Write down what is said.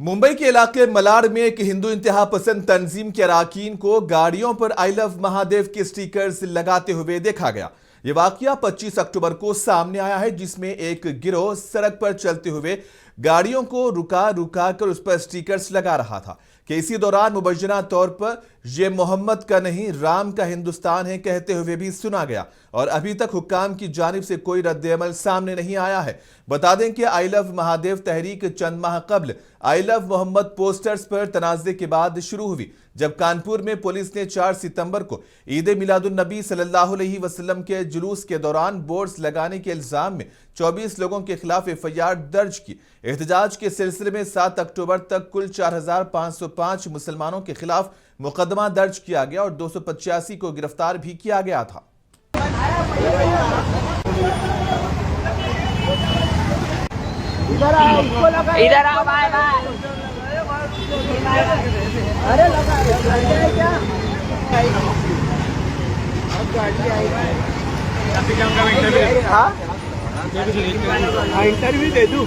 मुंबई के इलाके मलाड में एक हिंदू इंतहा पसंद तंजीम के अराकीन को गाड़ियों पर आई लव महादेव के स्टिकर्स लगाते हुए देखा गया। यह वाकया 25 अक्टूबर को सामने आया है, जिसमें एक गिरोह सड़क पर चलते हुए गाड़ियों को रुका रुका कर उस पर स्टिकर्स लगा रहा था कि इसी दौरान मुबैना तौर पर यह मोहम्मद का नहीं राम का हिंदुस्तान है कहते हुए भी सुना गया और अभी तक हुक्काम की जानिब से कोई रद्द-ए-अमल सामने नहीं आया है। बता दें कि आई लव महादेव तहरीक चंद माह कबल आई लव मोहम्मद पोस्टर्स पर तनाज़े के बाद शुरू हुई, जब कानपुर में पुलिस ने 4 सितंबर को ईद मिलादुन नबी सल्लल्लाहु अलैहि वसल्लम के जुलूस के दौरान बोर्ड्स लगाने के इल्जाम में 24 लोगों के खिलाफ एफआईआर दर्ज की। एहतजाज के सिलसिले में 7 अक्टूबर तक कुल 4505 मुसलमानों के खिलाफ मुकदमा दर्ज किया गया और 285 को गिरफ्तार भी किया गया था। इधर आओ भाई भाई। अरे लगा क्या? इंटरव्यू दे दूं?